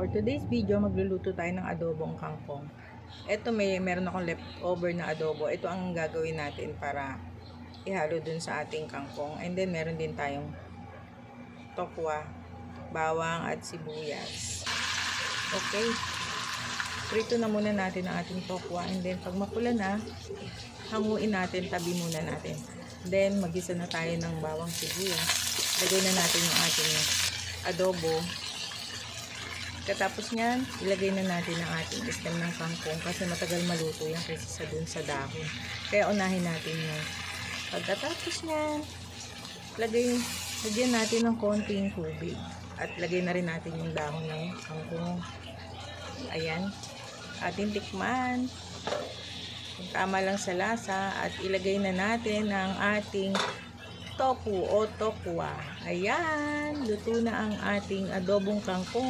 For today's video, magluluto tayo ng adobong kangkong. Ito meron akong leftover na adobo. Ito ang gagawin natin para ihalo dun sa ating kangkong. And then meron din tayong tokwa, bawang at sibuyas. Okay. Prito na muna natin ang ating tokwa. And then pag mapula na, hanguin natin, tabi muna natin. Then magisa na tayo ng bawang sibuyas. Lagay na natin yung ating adobo. Katapos nyan, ilagay na natin ang ating stem ng kangkong kasi matagal maluto yan kasi sa dahon. Kaya unahin natin yun. Pagkatapos nyan, lagyan natin ng konting tubig. At lagay na rin natin yung dahon ng kangkong. Ayan. Ating tikman. Tama lang sa lasa. At ilagay na natin ang ating tofu o tokwa. Ayan. Luto na ang ating adobong kangkong.